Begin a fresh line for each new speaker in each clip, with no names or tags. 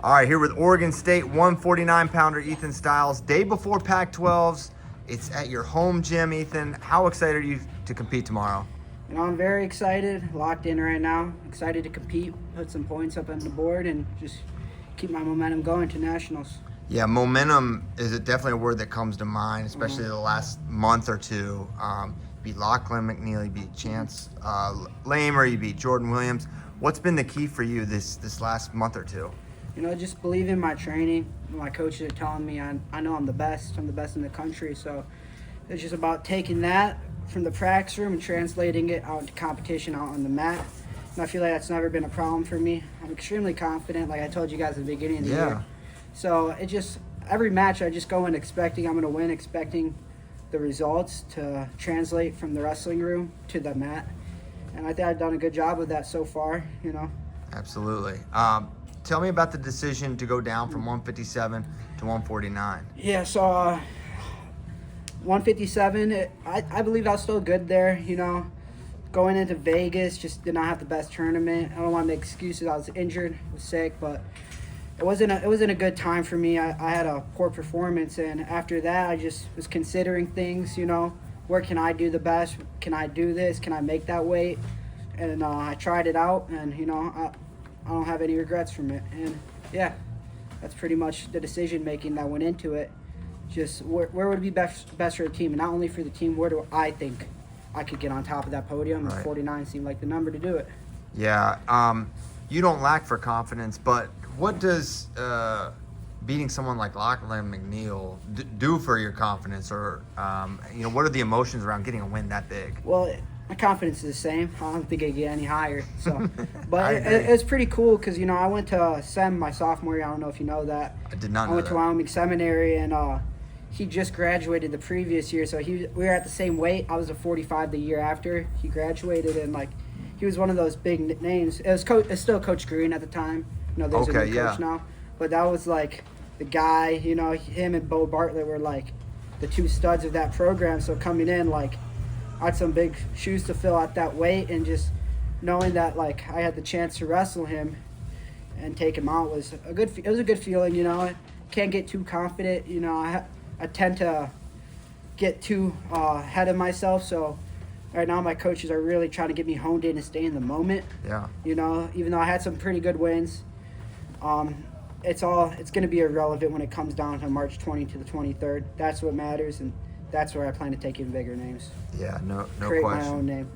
All right, here with Oregon State 149-pounder Ethan Stiles. Day before Pac-12s. It's at your home gym, Ethan. How excited are you to compete tomorrow?
I'm very excited, locked in right now. Excited to compete, put some points up on the board, and just keep my momentum going to nationals.
Yeah, momentum is definitely a word that comes to mind, especially the last month or two. You beat Lachlan McNeil, you beat Chance Lamer, you beat Jordan Williams. What's been the key for you this last month or two?
Just believe in my training. My coaches are telling me I know I'm the best. I'm the best in the country. So it's just about taking that from the practice room and translating it out into competition out on the mat. And I feel like that's never been a problem for me. I'm extremely confident, like I told you guys at the beginning of the year. So it just, every match I just go in expecting I'm going to win, expecting the results to translate from the wrestling room to the mat. And I think I've done a good job of that so far,
Absolutely. Tell me about the decision to go down from 157 to 149.
Yeah, so 157, I believe I was still good there, Going into Vegas, just did not have the best tournament. I don't want to make excuses. I was injured, was sick, but it wasn't a good time for me. I had a poor performance, and after that, I just was considering things, where can I do the best? Can I do this? Can I make that weight? And I tried it out, and, I don't have any regrets from it. And, yeah, that's pretty much the decision-making that went into it. Just where would be best for the team? And not only for the team, where do I think I could get on top of that podium?
Right.
49 seemed like the number to do it.
Yeah, you don't lack for confidence, but what does beating someone like Lachlan McNeil do for your confidence? Or, what are the emotions around getting a win that big?
Well, my confidence is the same. I don't think I get any higher. So, but it's pretty cool because I went to SEM my sophomore year. I don't know if you know that.
I did not know
I went
that.
to Wyoming Seminary, and he just graduated the previous year. So we were at the same weight. I was a 45 the year after he graduated, and he was one of those big names. It's still Coach Green at the time. There's a new coach now, but that was like the guy. Him and Bo Bartlett were like the two studs of that program. So coming in, I had some big shoes to fill at that weight, and just knowing that I had the chance to wrestle him and take him out was a good feeling. I can't get too confident. I tend to get too ahead of myself. So right now my coaches are really trying to get me honed in and stay in the moment.
Yeah.
Even though I had some pretty good wins, it's going to be irrelevant when it comes down to March 20 to the 23rd. That's what matters, and that's where I plan to take even bigger names.
Yeah, no
Create
question.
my own name.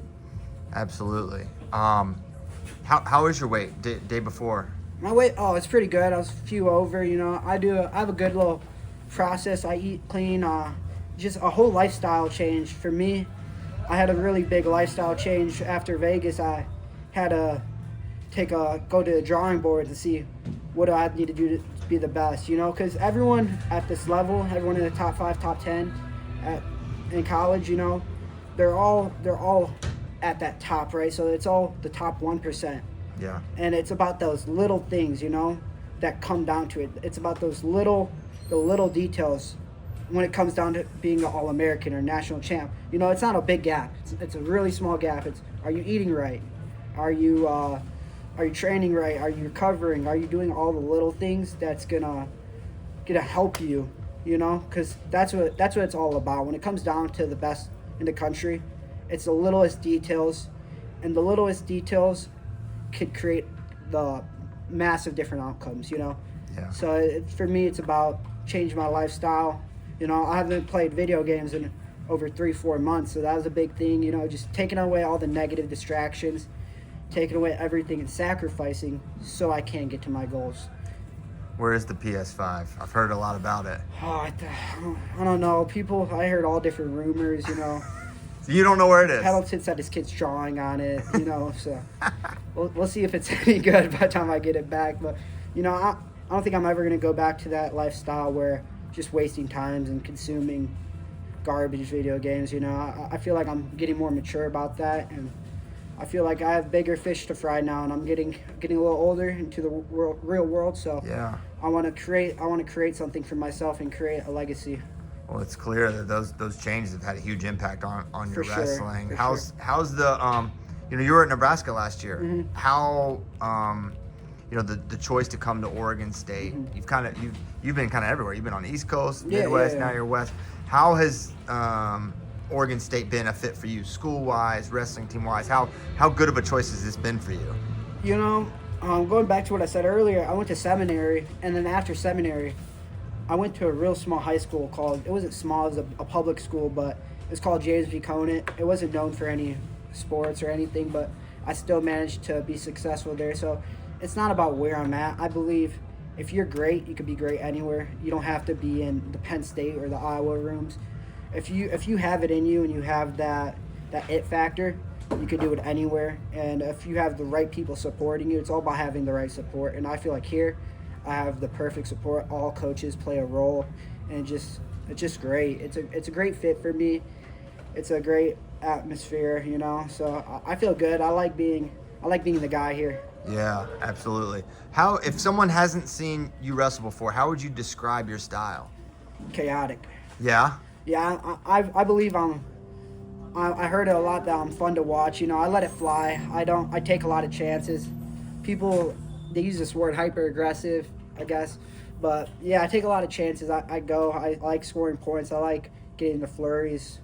Absolutely. How is your weight day before?
My weight, it's pretty good. I was a few over. I have a good little process. I eat clean. Just a whole lifestyle change for me. I had a really big lifestyle change after Vegas. I had to go to the drawing board to see what do I need to do to be the best. Because everyone at this level, everyone in the top 5, top 10. In college, they're all at that top, right? So it's all the top 1%.
Yeah.
And it's about those little things, that come down to it. It's about the little details when it comes down to being an All-American or national champ. It's not a big gap. It's a really small gap. It's, are you eating right? Are you training right? Are you recovering? Are you doing all the little things that's gonna help you? Because that's what it's all about. When it comes down to the best in the country, it's the littlest details, and the littlest details could create the massive different outcomes.
Yeah.
So for me, it's about changing my lifestyle. I haven't played video games in over 3-4 months, so that was a big thing. Just taking away all the negative distractions, taking away everything, and sacrificing so I can get to my goals.
Where is the PS5? I've heard a lot about it.
I don't know. I heard all different rumors,
So you don't know where it is?
Pendleton said his kid's drawing on it, so we'll see if it's any good by the time I get it back. But, I don't think I'm ever going to go back to that lifestyle where just wasting times and consuming garbage video games, I feel like I'm getting more mature about that, and I feel like I have bigger fish to fry now, and I'm getting a little older into the real world. So
yeah,
I want to create something for myself and create a legacy.
Well, it's clear that those changes have had a huge impact on your wrestling. How's the you were at Nebraska last year.
Mm-hmm.
How the choice to come to Oregon State. You've been kind of everywhere. You've been on the East Coast,
Yeah,
Midwest,
yeah.
now you're West. How has Oregon State been a fit for you, school-wise, wrestling team-wise? How good of a choice has this been for you?
Going back to what I said earlier, I went to seminary, and then after seminary, I went to a real small high school it wasn't small, it was a public school, but it was called James B. Conant. It wasn't known for any sports or anything, but I still managed to be successful there. So it's not about where I'm at. I believe if you're great, you can be great anywhere. You don't have to be in the Penn State or the Iowa rooms. If you have it in you and you have that it factor, you can do it anywhere. And if you have the right people supporting you, it's all about having the right support. And I feel like here, I have the perfect support. All coaches play a role, and it's just great. It's a great fit for me. It's a great atmosphere, So I feel good. I like being the guy here.
Yeah, absolutely. If someone hasn't seen you wrestle before, how would you describe your style?
Chaotic.
Yeah.
Yeah, I believe I heard it a lot that I'm fun to watch. I let it fly. I take a lot of chances. People, they use this word hyper aggressive, I guess. But yeah, I take a lot of chances. I like scoring points. I like getting the flurries.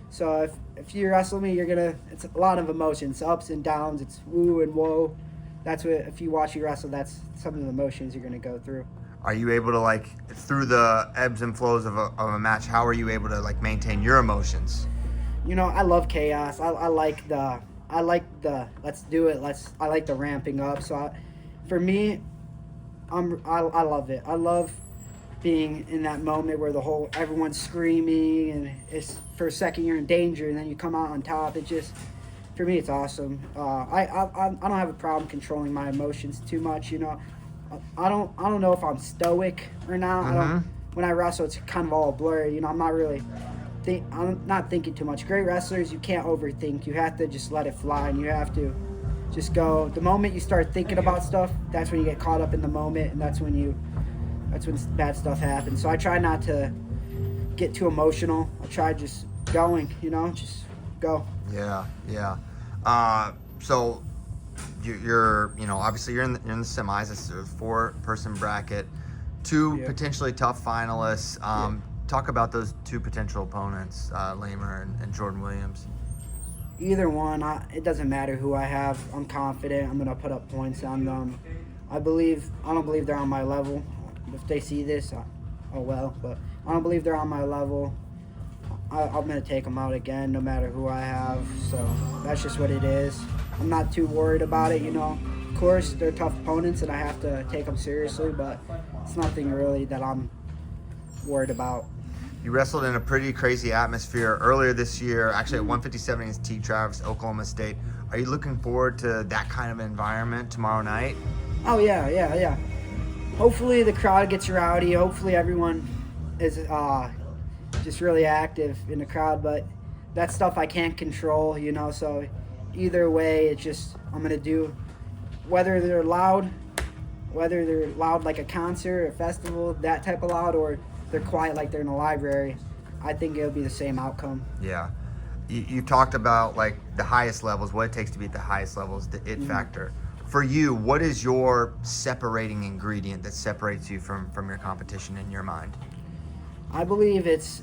So if you wrestle me, it's a lot of emotions, ups and downs. It's woo and whoa. That's what, if you watch me wrestle, that's some of the emotions you're going to go through.
Are you able to, through the ebbs and flows of a match, how are you able to, maintain your emotions?
I love chaos. I like the let's do it. I like the ramping up. So for me, I love it. I love being in that moment where everyone's screaming and it's for a second you're in danger and then you come out on top. For me, it's awesome. I don't have a problem controlling my emotions too much. I don't know if I'm stoic or not. When I wrestle, it's kind of all blurry. I'm not really I'm not thinking too much. Great wrestlers, you can't overthink. You have to just let it fly, and you have to just go. The moment you start thinking about stuff, that's when you get caught up in the moment, and that's when bad stuff happens. So I try not to get too emotional. I try just going, just go.
Yeah. So you're obviously you're in the semis. It's a 4-person bracket, 2 potentially tough finalists. Talk about those 2 potential opponents, Lamer and Jordan Williams.
Either one, it doesn't matter who I have. I'm confident. I'm gonna put up points on them. I don't believe they're on my level. If they see this, oh well. But I don't believe they're on my level. I'm gonna take them out again, no matter who I have. So that's just what it is. I'm not too worried about it. Of course, they're tough opponents, and I have to take them seriously. But it's nothing really that I'm worried about.
You wrestled in a pretty crazy atmosphere earlier this year, actually at 157 against T. Travis, Oklahoma State. Are you looking forward to that kind of environment tomorrow night?
Oh, yeah. Hopefully the crowd gets rowdy. Hopefully everyone is just really active in the crowd. But that stuff I can't control, So either way, it's just I'm going to do, whether they're loud like a concert, a festival, that type of loud, or they're quiet like they're in a library, I think it'll be the same outcome.
Yeah. You talked about the highest levels, what it takes to be at the highest levels, the it factor. For you, what is your separating ingredient that separates you from your competition in your mind?
I believe it's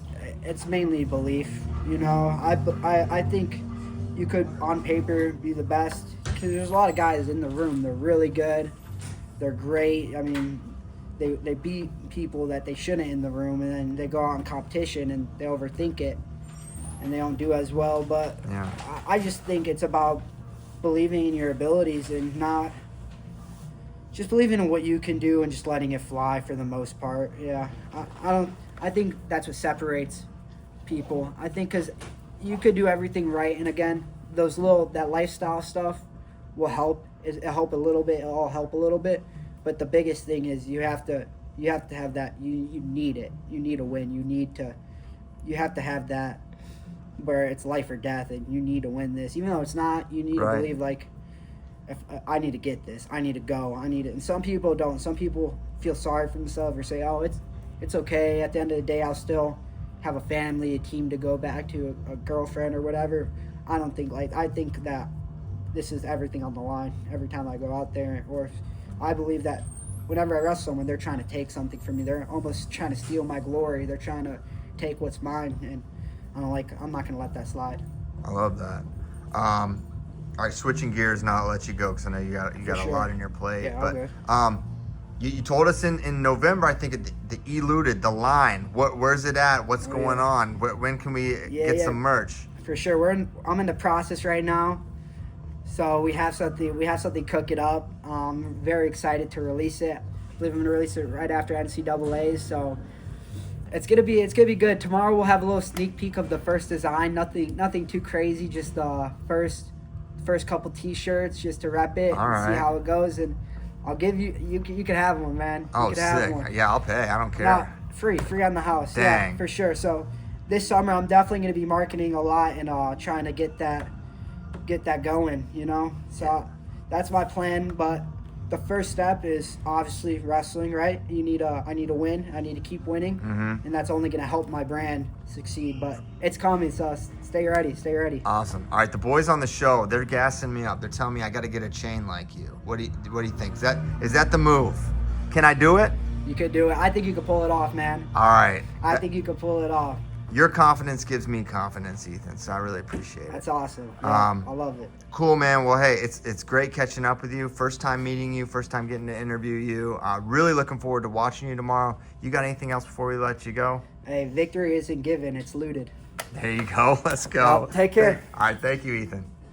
mainly belief. I think you could on paper be the best because there's a lot of guys in the room. They're really good. They're great. I mean, they beat people that they shouldn't in the room, and then they go out in competition and they overthink it, and they don't do as well. But
yeah.
I just think it's about believing in your abilities and not just believing in what you can do and just letting it fly for the most part. Yeah, I think that's what separates people. I think because you could do everything right, and again, that lifestyle stuff will help. It'll help a little bit. It'll all help a little bit. But the biggest thing is you have to have that. You need it. You need a win. You have to have that where it's life or death, and you need to win this. Even though it's not, you need to believe if I need to get this. I need to go. I need it. And some people don't. Some people feel sorry for themselves or say, "Oh, it's okay. At the end of the day, I'll still have a family, a team to go back to, a girlfriend or whatever." I don't think I think that this is everything on the line every time I go out there, or if I believe that whenever I wrestle someone, they're trying to take something from me. They're almost trying to steal my glory. They're trying to take what's mine, and I'm not gonna let that slide.
I love that. All right, switching gears now. I'll let you go because I know you got a
sure.
lot on your plate.
Yeah,
but
okay.
you told us in November, I think, the eluded the line. Where's it at? What's going on? When can we get some merch?
For sure. I'm in the process right now. So we have something cooking up. Very excited to release it. I believe I'm gonna release it right after NCAAs. So it's gonna be good. Tomorrow we'll have a little sneak peek of the first design. Nothing too crazy. Just first couple T-shirts just to rep it and see how it goes. And I'll give you can have one, man.
Oh,
you can
sick!
Have one.
Yeah, I'll pay. I don't care.
No, free on the house.
Dang.
Yeah, for sure. So this summer I'm definitely gonna be marketing a lot and trying to get that going, So that's my plan, but the first step is obviously wrestling, right? I need to win. I need to keep winning, and that's only going to help my brand succeed, but it's coming, so stay ready.
Awesome. All right, the boys on the show, they're gassing me up. They're telling me I got to get a chain like you. What do you think? Is that the move? Can I do it?
You could do it. I think you could pull it off, man.
All right.
I think you could pull it off.
Your confidence gives me confidence, Ethan, so I really appreciate it.
That's awesome. Yeah, I love it.
Cool, man. Well, hey, it's great catching up with you. First time meeting you, first time getting to interview you. Really looking forward to watching you tomorrow. You got anything else before we let you go?
Hey, victory isn't given, it's looted.
There you go. Let's go.
Well, take care.
All right, thank you, Ethan.